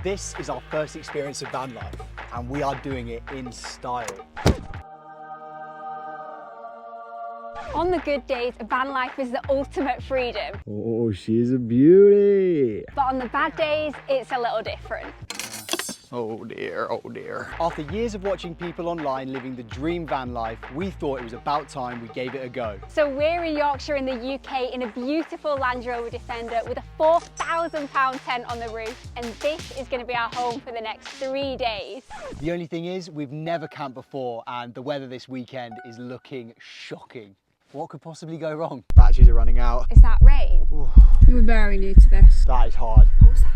This is our first experience of van life, and we are doing it in style. On the good days, van life is the ultimate freedom. Oh, she's a beauty. But on the bad days, it's a little different. Oh dear, oh dear. After years of watching people online living the dream van life, we thought it was about time we gave it a go. So we're in Yorkshire in the UK in a beautiful Land Rover Defender with a £4,000 tent on the roof, and this is going to be our home for the next 3 days. The only thing is, we've never camped before, and the weather this weekend is looking shocking. What could possibly go wrong? Batteries are running out. Is that rain? Ooh. We're very new to this. That is hard. What was that?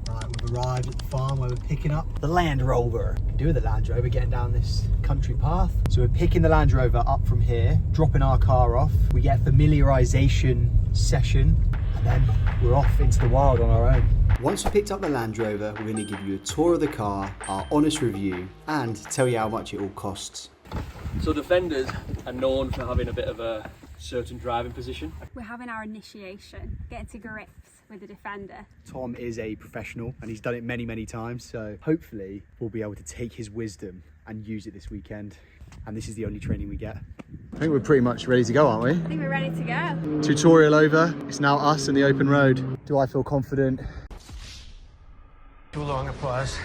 Right, we've arrived at the farm where we're picking up the Land Rover. We can do with the Land Rover getting down this country path. So we're picking the Land Rover up from here, dropping our car off. We get a familiarisation session, and then we're off into the wild on our own. Once we picked up the Land Rover, we're going to give you a tour of the car, our honest review, and tell you how much it all costs. So Defenders are known for having a bit of a certain driving position. We're having our initiation, getting to grips with the Defender. Tom is a professional and he's done it many, many times. So hopefully we'll be able to take his wisdom and use it this weekend. And this is the only training we get. I think we're pretty much ready to go, aren't we? I think we're ready to go. Tutorial over. It's now us and the open road. Do I feel confident? Too long a pause.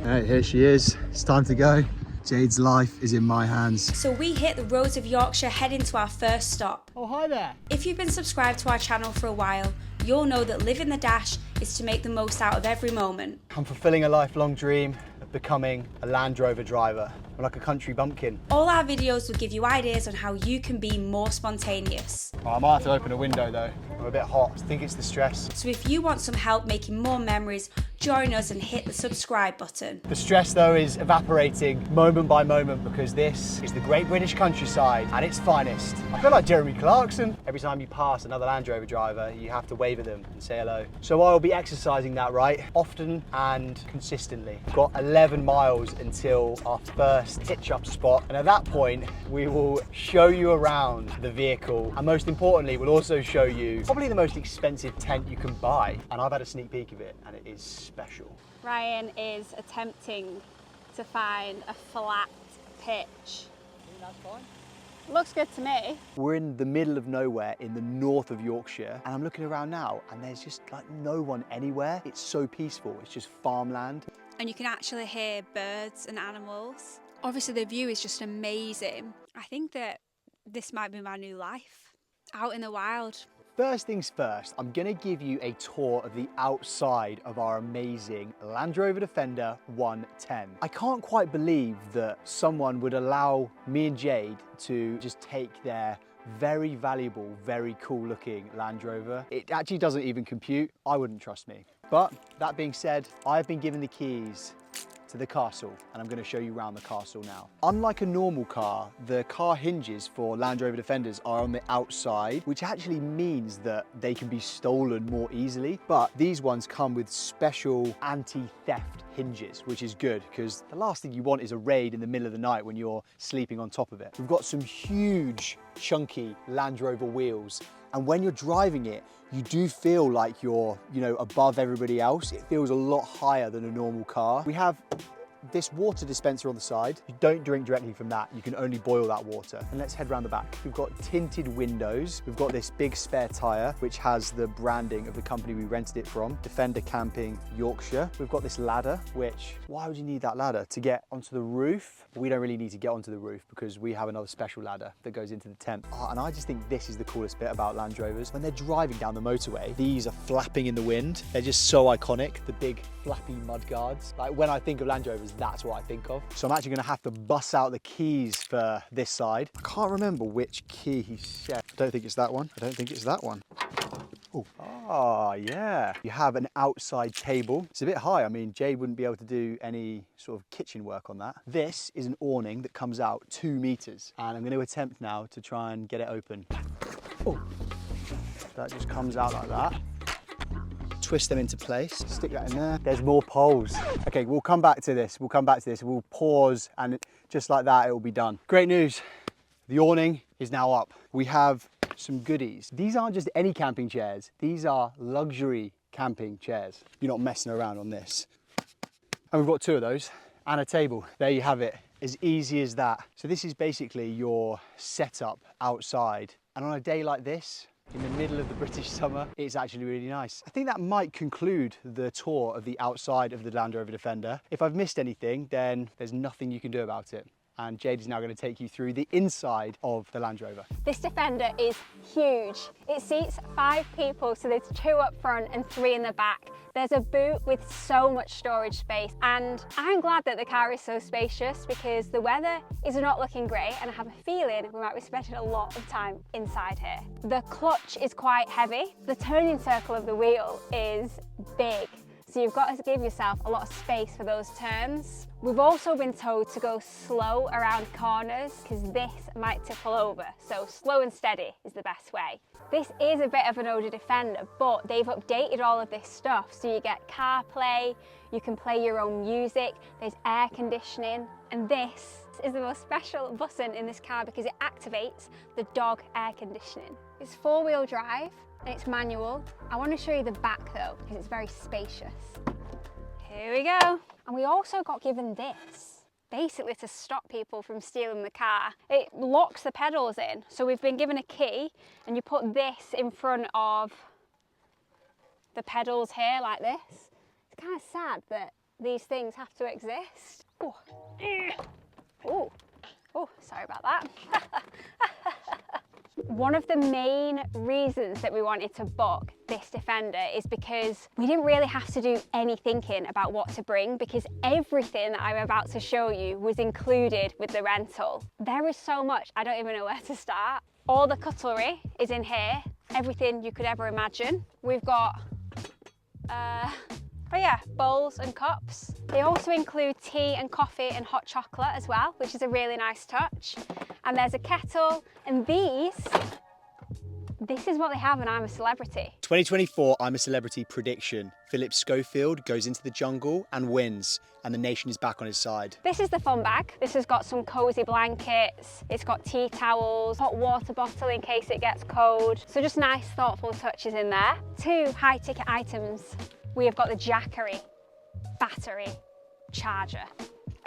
Right, here she is. It's time to go. Jade's life is in my hands. So we hit the roads of Yorkshire heading to our first stop. Oh, hi there. If you've been subscribed to our channel for a while, you'll know that living the dash is to make the most out of every moment. I'm fulfilling a lifelong dream of becoming a Land Rover driver. I'm like a country bumpkin. All our videos will give you ideas on how you can be more spontaneous. Oh, I might have to open a window though. I'm a bit hot. I think it's the stress. So if you want some help making more memories, join us and hit the subscribe button. The stress though is evaporating moment by moment because this is the great British countryside at its finest. I feel like Jeremy Clarkson. Every time you pass another Land Rover driver, you have to wave at them and say hello. So I'll be exercising that right, often and consistently. Got 11 miles until our first hitch up spot, and at that point we will show you around the vehicle, and most importantly we'll also show you probably the most expensive tent you can buy, and I've had a sneak peek of it and it is special. Ryan is attempting to find a flat pitch. That's fine. Looks good to me. We're in the middle of nowhere in the north of Yorkshire, and I'm looking around now and there's just like no one anywhere. It's so peaceful, it's just farmland. And you can actually hear birds and animals. Obviously the view is just amazing. I think that this might be my new life, out in the wild. First things first, I'm gonna give you a tour of the outside of our amazing Land Rover Defender 110. I can't quite believe that someone would allow me and Jade to just take their very valuable, very cool looking Land Rover. It actually doesn't even compute. I wouldn't trust me. But that being said, I've been given the keys to the castle, and I'm going to show you around the castle now. Unlike a normal car, the car hinges for Land Rover Defenders are on the outside, which actually means that they can be stolen more easily. But these ones come with special anti-theft hinges, which is good because the last thing you want is a raid in the middle of the night when you're sleeping on top of it. We've got some huge, chunky Land Rover wheels, and when you're driving it, you do feel like you're, above everybody else. It feels a lot higher than a normal car. We have this water dispenser on the side. You don't drink directly from that. You can only boil that water. And let's head round the back. We've got tinted windows. We've got this big spare tire, which has the branding of the company we rented it from, Defender Camping Yorkshire. We've got this ladder, which, why would you need that ladder? To get onto the roof? We don't really need to get onto the roof because we have another special ladder that goes into the tent. And I just think this is the coolest bit about Land Rovers. When they're driving down the motorway, these are flapping in the wind. They're just so iconic, the big flappy mud guards. Like when I think of Land Rovers, that's what I think of. So I'm actually gonna have to bust out the keys for this side. I can't remember which key he said. I don't think it's that one. I don't think it's that one. Oh, ah, yeah. You have an outside table. It's a bit high. I mean, Jade wouldn't be able to do any sort of kitchen work on that. This is an awning that comes out 2 meters. And I'm going to attempt now to try and get it open. Oh, that just comes out like that. Twist them into place, stick that in there. There's more poles. Okay, we'll come back to this. We'll pause, and just like that, it will be done. Great news. The awning is now up. We have some goodies. These aren't just any camping chairs. These are luxury camping chairs. You're not messing around on this. And we've got 2 of those and a table. There you have it, as easy as that. So this is basically your setup outside. And on a day like this, in the middle of the British summer, it's actually really nice. I think that might conclude the tour of the outside of the Land Rover Defender. If I've missed anything, then there's nothing you can do about it. And Jade is now going to take you through the inside of the Land Rover. This Defender is huge. It seats 5 people, so there's 2 up front and 3 in the back. There's a boot with so much storage space, and I'm glad that the car is so spacious because the weather is not looking great and I have a feeling we might be spending a lot of time inside here. The clutch is quite heavy. The turning circle of the wheel is big, so you've got to give yourself a lot of space for those turns. We've also been told to go slow around corners because this might tipple over, so slow and steady is the best way. This is a bit of an older Defender, but they've updated all of this stuff, so you get CarPlay, you can play your own music, there's air conditioning, and this is the most special button in this car because it activates the dog air conditioning. It's 4-wheel drive and it's manual. I want to show you the back though because it's very spacious. Here we go. And we also got given this, basically to stop people from stealing the car. It locks the pedals in. So we've been given a key and you put this in front of the pedals here like this. It's kind of sad that these things have to exist. Oh, oh, sorry about that. One of the main reasons that we wanted to book this Defender is because we didn't really have to do any thinking about what to bring because everything that I'm about to show you was included with the rental. There is so much, I don't even know where to start. All the cutlery is in here, everything you could ever imagine. We've got, bowls and cups. They also include tea and coffee and hot chocolate as well, which is a really nice touch. And there's a kettle, and this is what they have in I'm a Celebrity. 2024 I'm a Celebrity prediction. Philip Schofield goes into the jungle and wins, and the nation is back on his side. This is the fun bag. This has got some cozy blankets, it's got tea towels, hot water bottle in case it gets cold. So just nice, thoughtful touches in there. 2 high-ticket items. We have got the Jackery battery charger.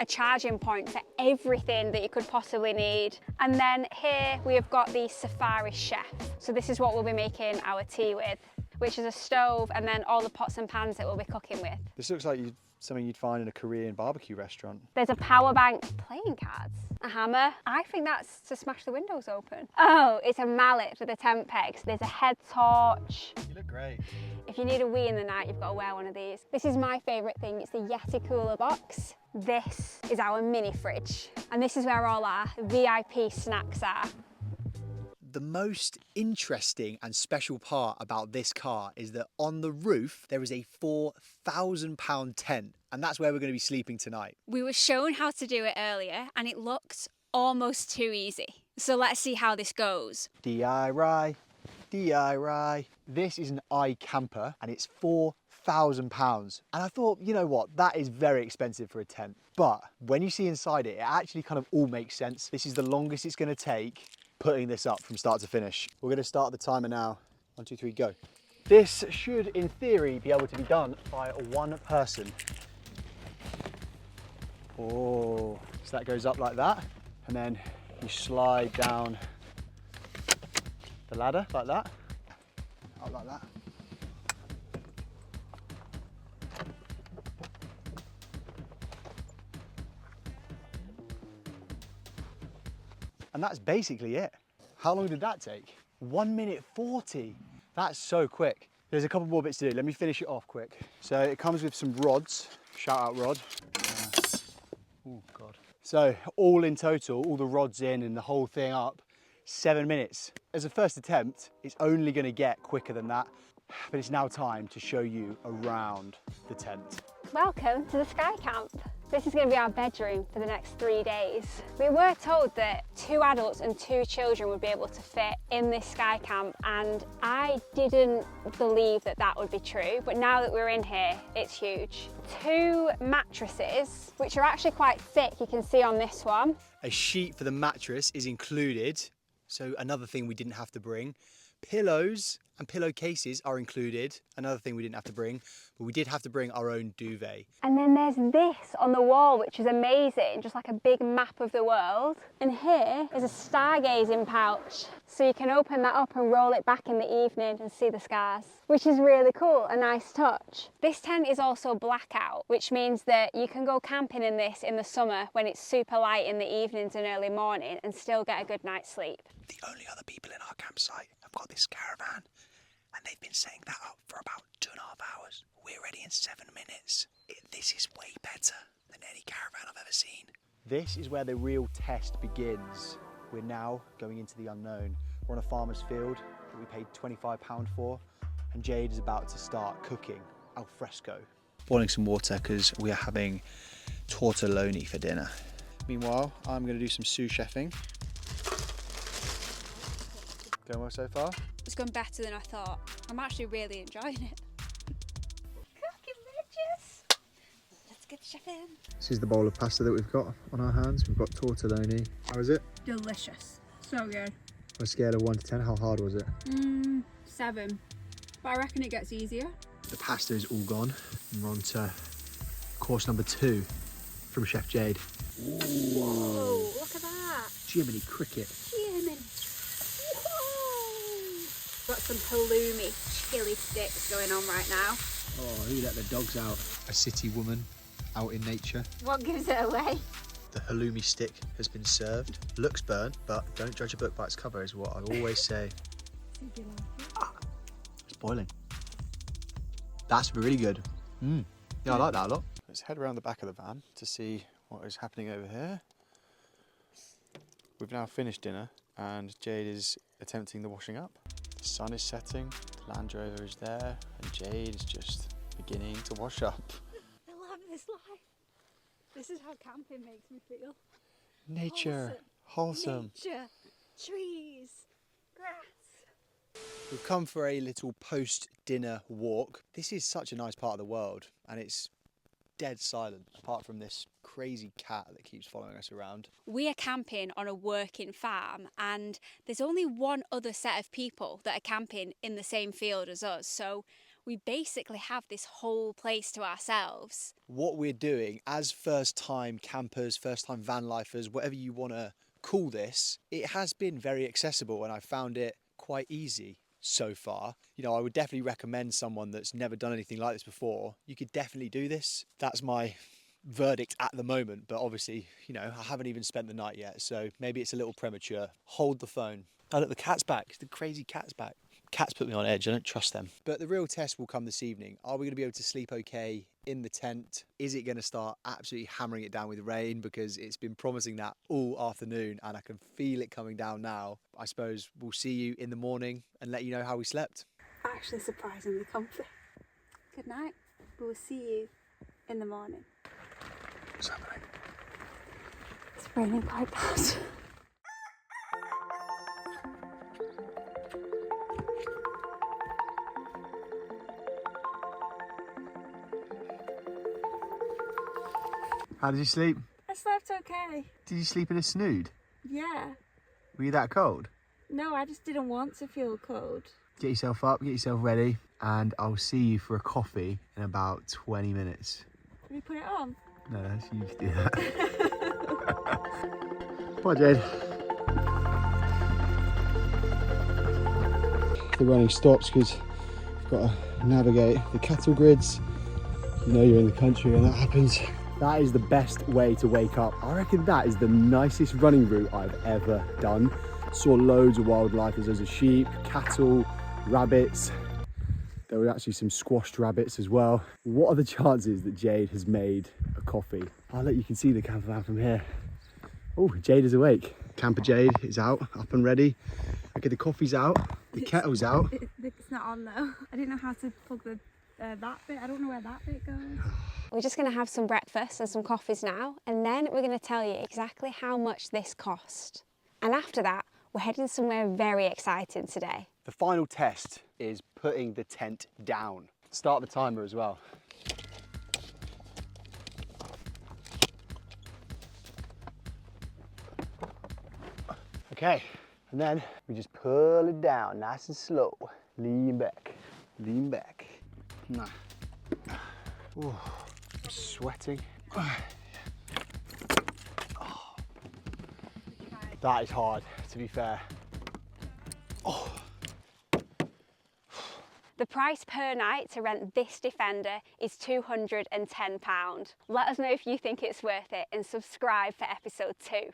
A charging point for everything that you could possibly need. And then here we have got the Safari Chef. So this is what we'll be making our tea with, which is a stove and then all the pots and pans that we'll be cooking with. This looks like something you'd find in a Korean barbecue restaurant. There's a power bank, playing cards, a hammer. I think that's to smash the windows open. Oh, it's a mallet for the tent pegs. There's a head torch. You look great. If you need a wee in the night, you've got to wear one of these. This is my favourite thing. It's the Yeti cooler box. This is our mini fridge. And this is where all our VIP snacks are. The most interesting and special part about this car is that on the roof, there is a £4,000 tent. And that's where we're going to be sleeping tonight. We were shown how to do it earlier and it looked almost too easy. So let's see how this goes. DIY. This is an iCamper and it's £4,000. And I thought, you know what, that is very expensive for a tent. But when you see inside it, it actually kind of all makes sense. This is the longest it's going to take putting this up from start to finish. We're going to start the timer now. 1, 2, 3, go. This should, in theory, be able to be done by one person. Oh, so that goes up like that. And then you slide down the ladder like that, up like that. And that's basically it. How long did that take? 1 minute 40. That's so quick. There's a couple more bits to do. Let me finish it off quick. So it comes with some rods, shout out rod. Oh God. So all in total, all the rods in and the whole thing up, 7 minutes. As a first attempt, it's only going to get quicker than that, but it's now time to show you around the tent. Welcome to the Sky Camp. This is going to be our bedroom for the next 3 days. We were told that 2 adults and 2 children would be able to fit in this Sky Camp, and I didn't believe that that would be true, but now that we're in here, it's huge. 2 mattresses, which are actually quite thick, you can see on this one. A sheet for the mattress is included, so another thing we didn't have to bring. Pillows and pillowcases are included. Another thing we didn't have to bring, but we did have to bring our own duvet. And then there's this on the wall, which is amazing, just like a big map of the world. And here is a stargazing pouch. So you can open that up and roll it back in the evening and see the stars, which is really cool, a nice touch. This tent is also blackout, which means that you can go camping in this in the summer when it's super light in the evenings and early morning and still get a good night's sleep. The only other people in our campsite have got this caravan, and they've been setting that up for about 2.5 hours. We're ready in 7 minutes. This is way better than any caravan I've ever seen. This is where the real test begins. We're now going into the unknown. We're on a farmer's field that we paid £25 for, and Jade is about to start cooking al fresco. Boiling some water because we are having tortelloni for dinner. Meanwhile, I'm going to do some sous chefing. Going well so far? It's gone better than I thought. I'm actually really enjoying it. Cooking bitches! Let's get the chef in. This is the bowl of pasta that we've got on our hands. We've got tortelloni. How is it? Delicious. So good. On a scale of 1 to 10, how hard was it? 7. But I reckon it gets easier. The pasta is all gone. And we're on to course number 2 from Chef Jade. Whoa, look at that. Jiminy cricket. Jiminy. Got some halloumi chili sticks going on right now. Oh, who let the dogs out? A city woman out in nature. What gives it away? The halloumi stick has been served. Looks burnt, but don't judge a book by its cover is what I always say. It's boiling. That's really good. Yeah, I like that a lot. Let's head around the back of the van to see what is happening over here. We've now finished dinner and Jade is attempting the washing up. The sun is setting, the Land Rover is there, and Jade is just beginning to wash up. I love this life. This is how camping makes me feel. Nature, wholesome. Nature, trees, grass. We've come for a little post-dinner walk. This is such a nice part of the world, and it's dead silent, apart from this crazy cat that keeps following us around. We are camping on a working farm, and there's only one other set of people that are camping in the same field as us, so we basically have this whole place to ourselves. What we're doing as first-time campers, first-time van lifers, whatever you want to call this, it has been very accessible, and I found it quite easy so far. You know, I would definitely recommend someone that's never done anything like this before. You could definitely do this. That's my verdict at the moment, but obviously, you know, I haven't even spent the night yet, so maybe it's a little premature. Hold the phone. Oh look, the cat's back. The crazy cat's back. Cats put me on edge, I don't trust them. But the real test will come this evening. Are we going to be able to sleep okay in the tent? Is it going to start absolutely hammering it down with rain? Because it's been promising that all afternoon and I can feel it coming down now. I suppose we'll see you in the morning and let you know how we slept. Actually surprisingly comfy. Good night. We will see you in the morning. What's happening? It's raining quite bad. How did you sleep? I slept okay. Did you sleep in a snood? Yeah. Were you that cold? No, I just didn't want to feel cold. Get yourself up, get yourself ready, and I'll see you for a coffee in about 20 minutes. Can you put it on? No, that's you to do that. Bye, Jade. The running stops because you've got to navigate the cattle grids. You know you're in the country when that happens. That is the best way to wake up. I reckon that is the nicest running route I've ever done. Saw loads of wildlife. There's loads of sheep, cattle, rabbits. There were actually some squashed rabbits as well. What are the chances that Jade has made a coffee? Oh look, you can see the camper van from here. Oh, Jade is awake. Camper Jade is out, up and ready. Okay, the coffee's out, the kettle's out. It's not on though. I didn't know how to plug the that bit. I don't know where that bit goes. We're just going to have some breakfast and some coffees now, and then we're going to tell you exactly how much this cost. And after that, we're heading somewhere very exciting today. The final test is putting the tent down. Start the timer as well. Okay, And then we just pull it down nice and slow. Lean back, lean back. Nah. Ooh, I'm sweating. Oh. That is hard, to be fair. Oh. The price per night to rent this Defender is £210. Let us know if you think it's worth it and subscribe for episode 2.